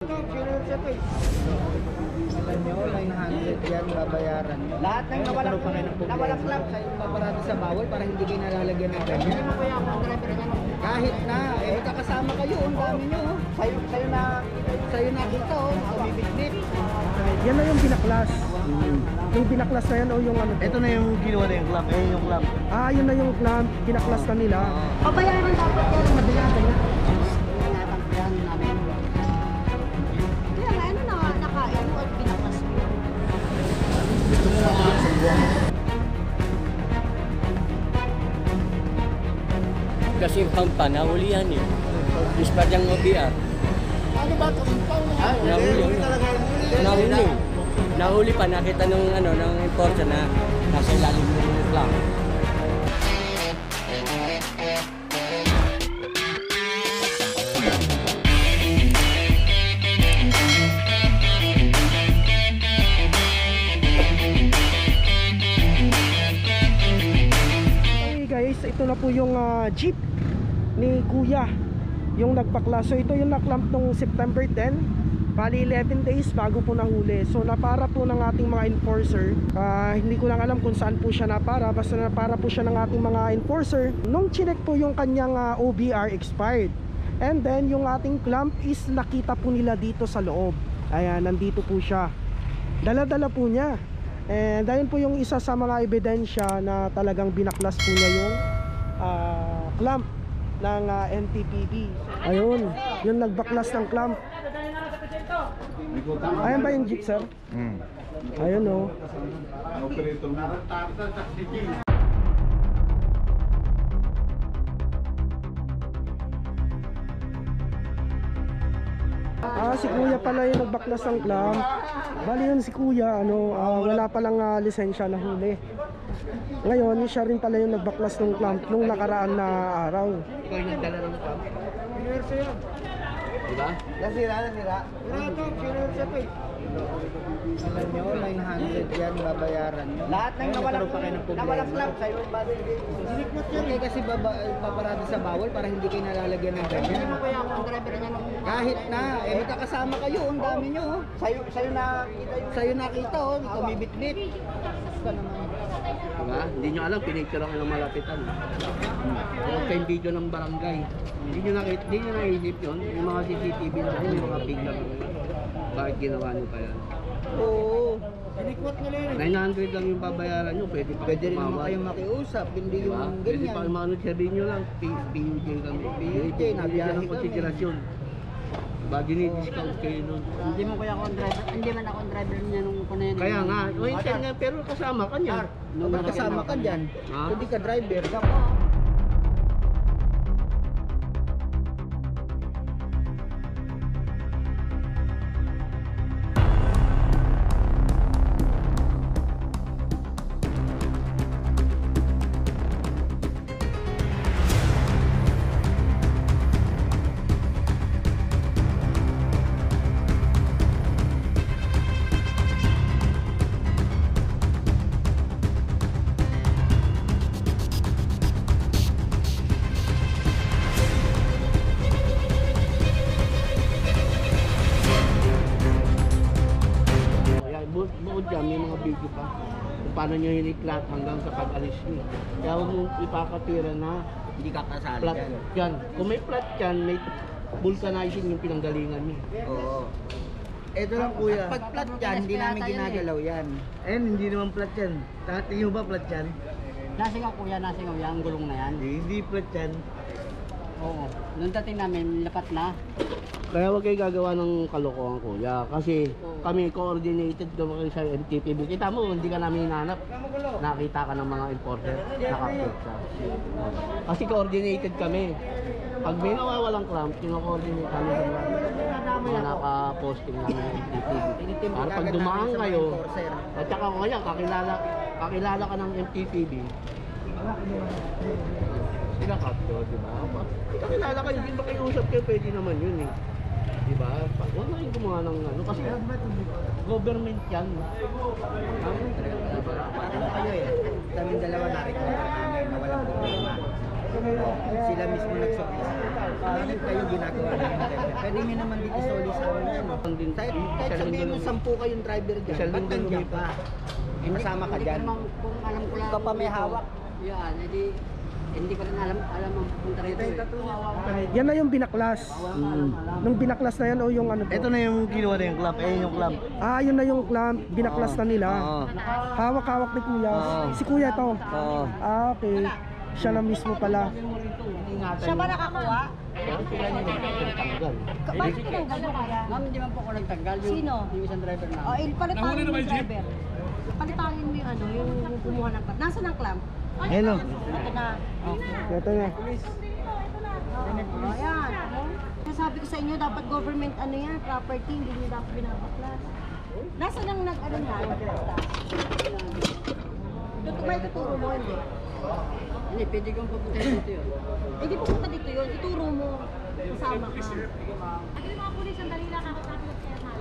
Alam nyo, 900 yan babayaran nyo. Lahat ng nawalang club kayo paparado sa bawal para hindi kayo nalalagyan ng ganyan. Kahit na, kakasama kayo, ang dami nyo. Sa'yo nakita, bibitbit. Yan na yung binaklas. Yung binaklas na yan o yung ano to? Ito na yung ginawa na yung club, yung club. Ah, yun na yung club, binaklas na nila. Pabayaran dapat yan, madalas na. Natatampihan namin. Kaya nga, ano na nakain mo at binaklas mo. Kasi yung pampa, nahuli yan eh. Dispatch yung OBR. Ano ba ito? Nahuli. Nahuli pa, nakita nung enforcer na nasa ilalim ng lang. Okay guys, ito na po yung jeep ni Kuya. Yung nagpaklas. So ito yung naklamp nung September 10. Bali 11 days bago po nahuli. So napara po ng ating mga enforcer. Hindi ko lang alam kung saan po siya napara. Basta napara po siya ng ating mga enforcer. Nung chinek po yung kanyang OBR expired. And then yung ating clamp is nakita po nila dito sa loob. Ayan, nandito po siya. Dala-dala po niya. And dahil po yung isa sa mga ebidensya na talagang binaklas po niya yung clamp ng NTPB. Ayun, yung nagbaklas ng clamp. Ayan ba yung jeep, sir? Ayun o. Si Kuya pala yung nagbaklas ng clamp. Bali yun si Kuya, wala palang lisensya na huli. Ngayon, siya rin pala yung nagbaklas ng clamp nung nakaraan na araw. Ikaw yung nagdala ng club? Pinursa yan. Diba? Nasira. Alam nyo, 900 yan babayaran nyo. Lahat ng nawalang club kayo okay, kasi paparado sa bawal para hindi kayo nalalagyan ng ganyan. Kahit na, kakasama kayo, ang dami nyo. Sa'yo nakita, kumibit-bit. Diba? Hindi nyo alam, pinicture ako ng malapitan. Okay, yung video ng barangay. Hindi nyo naisip yun. Yung mga CCTV na yung mga biglang. Bakit ginawa nyo pa yan? Oo. 900 lang yung babayaran nyo. Pwede Pwede rin naman kayong makiusap, hindi yung diba? Pwede pa ganyan. yung sabihin nyo lang, PUJ kami. PUJ, nabiyahe ng kami. konsiderasyon. Diba, dinidiscount kayo nun. Hindi mo kaya ako driver. Hindi man ako driver niya nung kuna yan. Kaya nga, nga, pero kasama ka niya. Kasama ka dyan, Ha? hindi ka driver. Bukod dyan, may mga video pa kung paano nyo hiniklat hanggang sa pag-alis nyo. Kaya huwag mong ipakatira na Hindi ka kasali flat dyan. yan. Kung may flat yan, may vulcanizing yung pinanggalingan nyo. Oo. Ito lang kuya. Pag flat yan, hindi namin ginagalaw yan. Ayun, hindi naman flat yan. Tingin mo ba flat yan? Nasingaw kuya, nasingaw yan, ang gulong na yan. Hindi flat yan. Oo. Nung dating namin, lapat na. Kaya huwag kayo gagawa ng kalokohan kuya. Kasi kami coordinated kami sa MTPB. Kita mo, hindi ka namin hinanap. Nakita ka ng mga importer. Nakapit siya. Kasi coordinated kami. Pag may nawawalang clamp, kino-coordinate kami sa mga naka-posting namin ng MTPB. Para pag dumaan kayo, at saka kaya kakilala ka ng MTPB. Sila kapto, di ba? Kakilala kayo, hindi ba kayo usap kayo, pwede naman yun eh. Diba? Huwag na yung gumawa ng ano kasi government yan. Paano kayo eh? Kaming dalawa na-record namin na walang problema. Sila mismo nagsolicit. Bakit kayo ginagawa ng ganyan? Pwede nyo naman dito isoli sa amin yan. Kahit sabihin mo 10 kayong driver dyan, ba't nandiyan pa? Masama ka dyan. Kung alam ko lang. Ikaw pa may hawak. Yan, hindi ko rin alam ang pupunta rito eh. Yan na yung binaklas. Nung binaklas na yan o yung ano po? Ito na yung kinuha na yung clamp. Ayun yung clamp. Ah, yun na yung clamp. Binaklas na nila. Oo. Hawak-hawak ni kuya. Si kuya to. Oo. Ah, okay. Siya na mismo pala. Siya ba nakakuha? Bakit tinanggal mo kaya? Ma'am, hindi man po ako nagtanggal. Sino? Yung isang driver na. Oh, palitahin mo yung driver. Palitahin mo yung ano, yung kumuha ng clamp. Nasaan ang clamp? Hello. Ito na. Ito na. Oh, ayan. Sabi ko sa inyo, dapat government ano yan, property, hindi nyo dapat binabaklas. Nasaan ang nag-ano nga? May tuturo mo, hindi? Hindi, pwede kong pupunta dito yun. Hindi pupunta dito yun, ituro mo. Kasama ka. Ano yung mga pulis, sandali lang ako sabi ng chairman.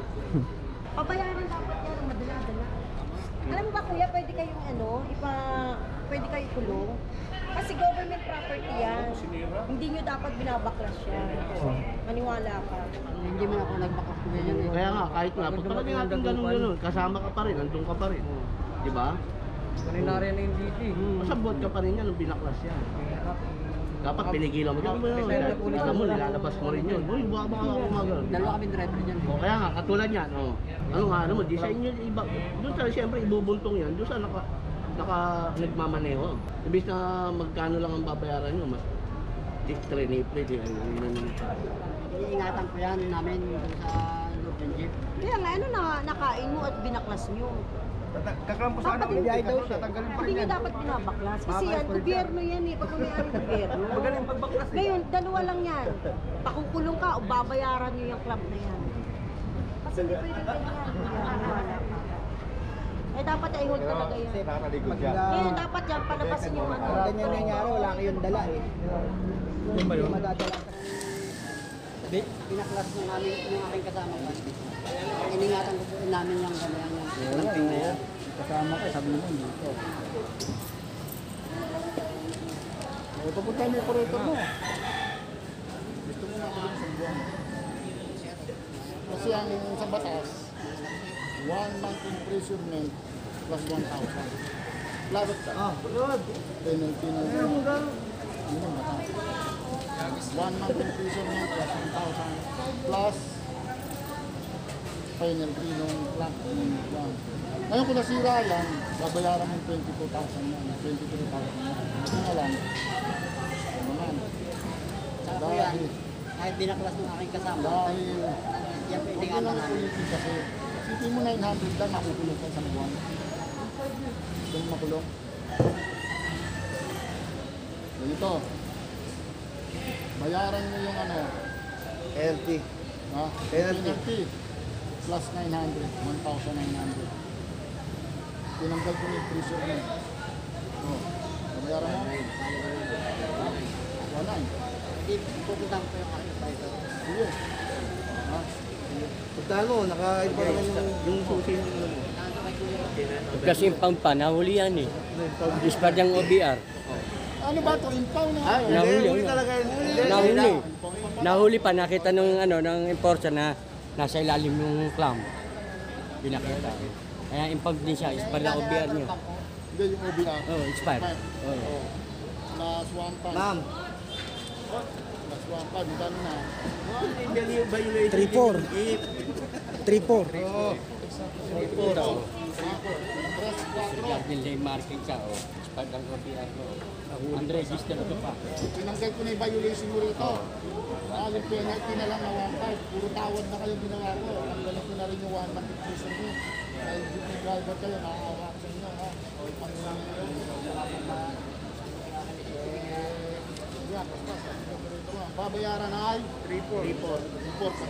Pabayaran dapat yan, madala-dala. Alam mo ba kuya, pwede kayong ano, pwede kayo kulong. Kasi government property yan. Hindi nyo dapat binabaklas yan. Maniwala ka. Hindi man ako nagbakas ko ganyan eh. Kaya nga, kahit nga, pag talaga natin ganun-ganun, kasama ka pa rin, andun ka pa rin. Di ba? Marinarya na yung DT. Masabot ka pa rin yan nung binaklas yan. Dapat pinigilan mo. Ganun mo yun. Alam mo, nilalabas mo rin yun. Uy, baka umagal. Dalawa kami driver dyan. O kaya nga, katulad yan. Ano nga, mo, di sa inyo, iba, doon sa siyempre ibubuntong yan, doon sa nagmamaneho. Ibig na magkano lang ang babayaran nyo, mas trinipli, Iniingatan ko yan namin sa loob ng jeep. Kaya nga, ano nakain mo at binaklas nyo? Kaklampo sa ano, bibiyay daw siya. Hindi nyo dapat binabaklas. Kasi yan, gobyerno yan eh. Pag may-ari gobyerno. Magaling pagbaklas eh. Ngayon, dalawa lang yan. Pakukulong ka o babayaran nyo yung club na yan. Kasi hindi pwede ganyan. Wala. Eh dapat ay hold talaga yan. Ngayon, dapat yan, palabasin yung ano. Kung ganyan nangyari, wala kayong dala eh. Yung ba yun? Madadala ka. Pinaklas na namin yung aking kasama ko. Iningatan ko po namin yung ganyan yung lamping na yan. Kasama ka, sabi mo dito. Pupunta mo yung operator mo. Kasi ang sa batas, 1 month imprisonment plus 1,000. Plus penalty na yun ang batas. 1 month imprisonment plus 1,000 plus penalty nung clock. Ngayon kung nasira yan, babayaran mo 22,000 yan, 23,000 yan. Ito na lang. Ano naman? Saka yan, kahit binaklas ng aking kasama, Dahil yan huwag pwede mo lang ulitin kasi isipin mo 900 lang, makukulong ka sa buwan. Gusto mo makulong? Ganito. Bayaran mo yung ano, LT. ha? Penalty. Plus 900, 1,900. Tinanggal ko yung pressure mo. So, bayaran mo? Wala. hindi pupunta ko yung aking driver. Sige. Ha? Puntahan mo, naka-iba naman yung susi mo. Nandito kay Kuya. Kasi yung pang nahuli yan eh. Dispard yung OBR. Ano ba ito? Impound na? Nahuli. Huli talaga yun. Nahuli. Nahuli pa, nakita nung ng enforcer na nasa ilalim ng clam. Pinakita. Kaya impound din siya, expired ang OBR niyo. Hindi, yung OBR. Oh, expired. Oh. Plus 1,000. Ma'am, Plus 1,000. Magkano na? 3-4. 3-4. Garden lane marking siya, oh. Expired ang OBR mo. Unregistered ito pa. Tinanggal ko na yung violation mo rito. Yung penalty na lang na 1,500. Puro tawad na kayo ginawa ko. Tanggalin ko na rin yung 1 month prison mo. Dahil yung driver kayo, nakakawa ko sa inyo. Ha? Yan, basta. Babayaran na ay 3-4. 3-4 sa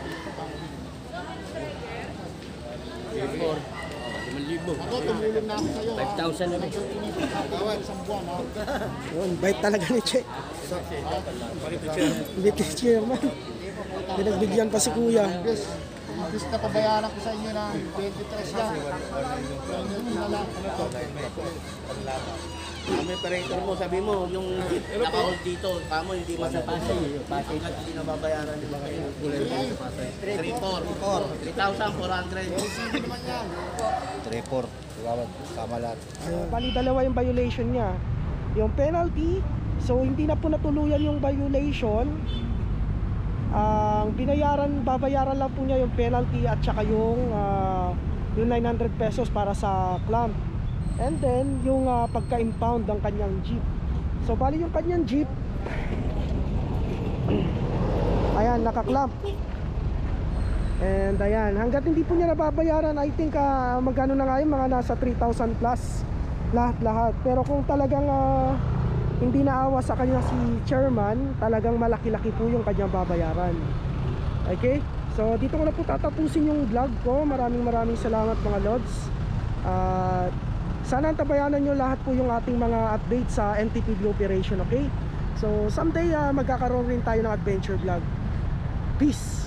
Before, 5,000. Ako, tumulong na ako sa'yo. 5,000 na rin. Tawad isang buwan. Ha? Yun, bait talaga ni Che. Bait ni chairman. Pinagbigyan pa si kuya. Yes. least napabayaran ko sa inyo na 23 lang. Penalty na lang. Ang operator mo, sabi mo, yung jeep naka-hold dito, kamo hindi masapasay. Pasay lang, hindi nababayaran di ba kayo? 3,400. Sino naman yan? 3-4. Tama lahat. Bali dalawa yung violation niya. Yung penalty, so hindi na po natuluyan yung violation. Ang babayaran lang po niya yung penalty at saka yung 900 pesos para sa clamp. And then yung pagka-impound ng kanyang jeep. So bali yung kanyang jeep, ayan, naka-clamp. And ayan, hanggat hindi po niya nababayaran, I think magkano na nga yun, mga nasa 3,000 plus lahat. Pero kung talagang hindi naawa sa kanya si chairman, talagang malaki-laki po yung kanyang babayaran. Okay? So dito ko na po tatapusin yung vlog ko. Maraming salamat mga lods. Sana antabayanan nyo lahat po yung ating mga update sa NTPB operation, okay? So someday magkakaroon rin tayo ng adventure vlog. Peace!